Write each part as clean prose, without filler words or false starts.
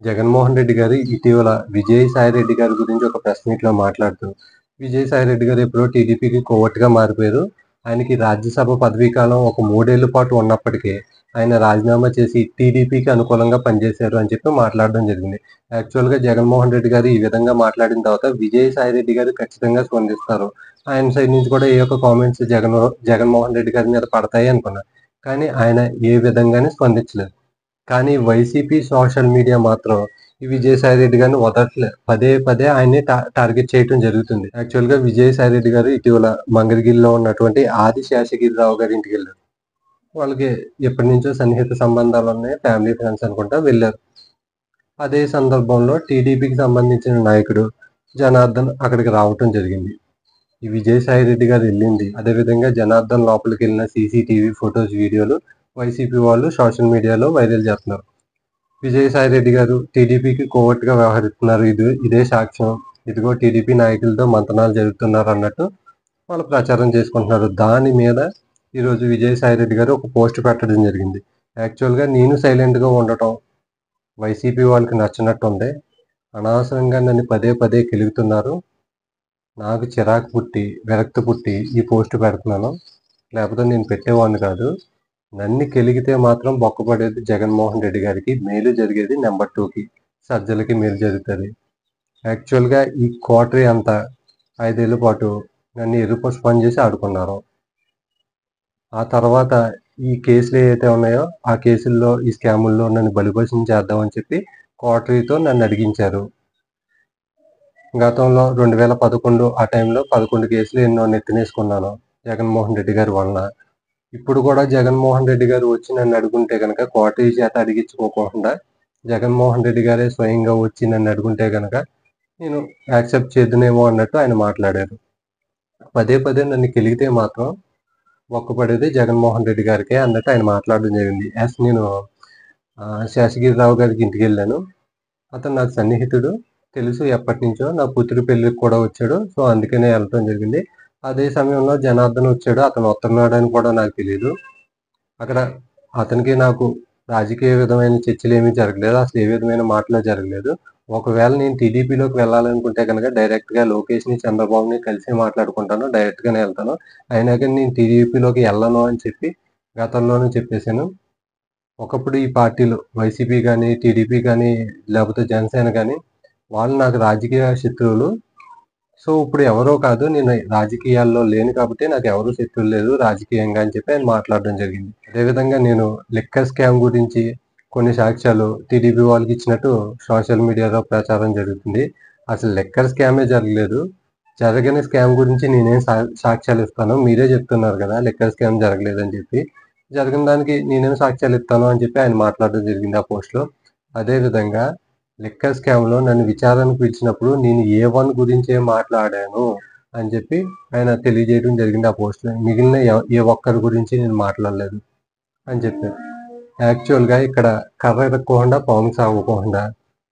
జగన్మోహన్ రెడ్డి గారు ఇటీవల విజయసాయిరెడ్డి గారి గురించి ఒక ప్రెస్ మీట్ లో మాట్లాడుతూ, విజయసాయిరెడ్డి గారు ఎప్పుడో టీడీపీకి కోవట్టుగా మారిపోయారు. ఆయనకి రాజ్యసభ పదవీ కాలం ఒక 3 ఏళ్ల పాటు ఉన్నప్పటికీ ఆయన రాజీనామా చేసి టీడీపీకి అనుకూలంగా పనిచేశారు అని చెప్పి మాట్లాడడం జరిగింది. యాక్చువల్గా జగన్మోహన్ రెడ్డి గారు ఈ విధంగా మాట్లాడిన తర్వాత విజయసాయిరెడ్డి గారు ఖచ్చితంగా స్పందిస్తారు. ఆయన సైడ్ నుంచి కూడా ఏ ఒక్క కామెంట్స్ జగన్మోహన్ రెడ్డి గారి మీద పడతాయి అనుకున్నారు. కానీ ఆయన ఏ విధంగానే స్పందించలేదు. కానీ వైసీపీ సోషల్ మీడియా మాత్రం ఈ విజయసాయిరెడ్డి గారిని వదలట్లేదు. పదే పదే ఆయన్ని టార్గెట్ చేయడం జరుగుతుంది. యాక్చువల్గా విజయసాయిరెడ్డి గారు ఇటీవల మంగళగిరిలో ఉన్నటువంటి ఆది శేషగిరిరావు గారి ఇంటికి వెళ్ళారు. వాళ్ళకి ఎప్పటి నుంచో సన్నిహిత సంబంధాలు ఉన్నాయి, ఫ్యామిలీ ఫ్రెండ్స్ అనుకుంటా వెళ్ళారు. అదే సందర్భంలో టీడీపీకి సంబంధించిన నాయకుడు జనార్దన్ అక్కడికి రావటం జరిగింది. ఈ విజయసాయిరెడ్డి గారు వెళ్ళింది అదేవిధంగా జనార్దన్ లోపలికి వెళ్ళిన సీసీటీవీ ఫొటోస్, వీడియోలు వైసీపీ వాళ్ళు సోషల్ మీడియాలో వైరల్ చేస్తున్నారు. విజయసాయిరెడ్డి గారు టీడీపీకి కోవట్టుగా వ్యవహరిస్తున్నారు, ఇదే సాక్ష్యం, ఇదిగో టీడీపీ నాయకులతో మంతనాలు జరుగుతున్నారు అన్నట్టు వాళ్ళు ప్రచారం చేసుకుంటున్నారు. దాని మీద ఈరోజు విజయసాయిరెడ్డి గారు ఒక పోస్ట్ పెట్టడం జరిగింది. యాక్చువల్గా నేను సైలెంట్గా ఉండటం వైసీపీ వాళ్ళకి నచ్చినట్టు ఉంది. అనవసరంగా నన్ను పదే పదే కెలుగుతున్నారు. నాకు చిరాకు పుట్టి విరక్తి పుట్టి ఈ పోస్ట్ పెడుతున్నాను, లేకపోతే నేను పెట్టేవాడిని కాదు. నన్ను కెలిగితే మాత్రం బొక్కపడేది జగన్మోహన్ రెడ్డి గారికి, మేలు జరిగేది నెంబర్ 2కి, సజ్జలకి మేలు జరుగుతుంది. యాక్చువల్గా ఈ క్వార్టరీ అంతా 5 ఏళ్ల పాటు నన్ను ఎరుపుష్పం చేసి ఆడుకున్నారు. ఆ తర్వాత ఈ కేసులు ఏవైతే ఉన్నాయో ఆ కేసుల్లో ఈ స్కాముల్లో నన్ను బలిపశం చేద్దామని చెప్పి క్వార్టరీతో నన్ను అడిగించారు. గతంలో 2011 ఆ టైంలో 11 కేసులు ఎన్నో నెత్తినేసుకున్నాను జగన్మోహన్ రెడ్డి గారి వలన. ఇప్పుడు కూడా జగన్మోహన్ రెడ్డి గారు వచ్చి నన్ను అడుగుంటే కనుక క్వార్టరీ చేత అడిగించుకోకుండా జగన్మోహన్ రెడ్డి గారే స్వయంగా వచ్చి నన్ను అడుగుంటే కనుక నేను యాక్సెప్ట్ చేద్దునేమో అన్నట్టు ఆయన మాట్లాడారు. పదే పదే నన్ను కెలిగితే మాత్రం ఒక్కపడేది జగన్మోహన్ రెడ్డి గారికే అన్నట్టు ఆయన మాట్లాడడం జరిగింది. నేను శేషగిరిరావు గారికి ఇంటికి వెళ్ళాను. అతను నాకు సన్నిహితుడు, తెలుసు ఎప్పటి నుంచో. నా కూతురు పెళ్ళికి కూడా వచ్చాడు, సో అందుకనే వెళ్ళటం జరిగింది. అదే సమయంలో జనార్దన్ వచ్చాడు, అతను వస్తున్నాడని కూడా నాకు తెలియదు. అక్కడ అతనికి నాకు రాజకీయ విధమైన చర్చలు ఏమీ జరగలేదు, అసలు ఏ విధమైన మాటలు జరగలేదు. ఒకవేళ నేను టీడీపీలోకి వెళ్ళాలనుకుంటే కనుక డైరెక్ట్గా లోకేష్ని, చంద్రబాబుని కలిసి మాట్లాడుకుంటాను, డైరెక్ట్గానే వెళ్తాను. అయినా కానీ నేను టీడీపీలోకి వెళ్ళను అని చెప్పి గతంలోనే చెప్పేశాను. ఒకప్పుడు ఈ పార్టీలు వైసీపీ కానీ, టీడీపీ కానీ, లేకపోతే జనసేన కానీ వాళ్ళు నాకు రాజకీయ శత్రువులు. సో ఇప్పుడు ఎవరో కాదు, నేను రాజకీయాల్లో లేను కాబట్టి నాకు ఎవరు శత్రువులు లేదు రాజకీయంగా అని చెప్పి ఆయన మాట్లాడడం జరిగింది. అదేవిధంగా నేను లిక్కర్ స్కామ్ గురించి కొన్ని సాక్ష్యాలు టీడీపీ వాళ్ళకి ఇచ్చినట్టు సోషల్ మీడియాలో ప్రచారం జరుగుతుంది. అసలు లిక్కర్ స్కామే జరగలేదు. జరగని స్కామ్ గురించి నేనేం సాక్ష్యాలు ఇస్తాను, మీరే చెప్తున్నారు కదా లిక్కర్ స్కామ్ జరగలేదని చెప్పి. జరిగిన దానికి నేనేం సాక్ష్యాలు ఇస్తాను అని చెప్పి ఆయన మాట్లాడడం జరిగింది ఆ పోస్ట్లో. అదేవిధంగా లిక్కర్ స్కామ్లో నన్ను విచారణకు పిలిచినప్పుడు నేను A1 గురించే మాట్లాడాను అని చెప్పి ఆయన తెలియజేయడం జరిగింది ఆ పోస్ట్లో. మిగిలిన ఏ ఒక్కరి గురించి నేను మాట్లాడలేదు అని చెప్పారు. యాక్చువల్గా ఇక్కడ కర్ర ఇరక్కోకుండా పాము సాగకుండా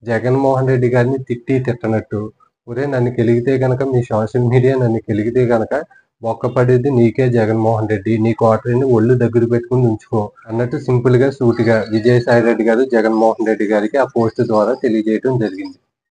జగన్మోహన్ రెడ్డి గారిని తిట్టనట్టు, ఒరే నన్ను కెలిగితే కనుక మీ సోషల్ మీడియా నన్ను కెలిగితే కనుక బొక్కపడేది నీకే జగన్మోహన్ రెడ్డి, నీ క్వార్టరీని ఒళ్ళు దగ్గర పెట్టుకుని ఉంచుకో అన్నట్టు సింపుల్గా సూటిగా విజయసాయిరెడ్డి గారు జగన్మోహన్ రెడ్డి గారికి ఆ పోస్ట్ ద్వారా తెలియజేయడం జరిగింది.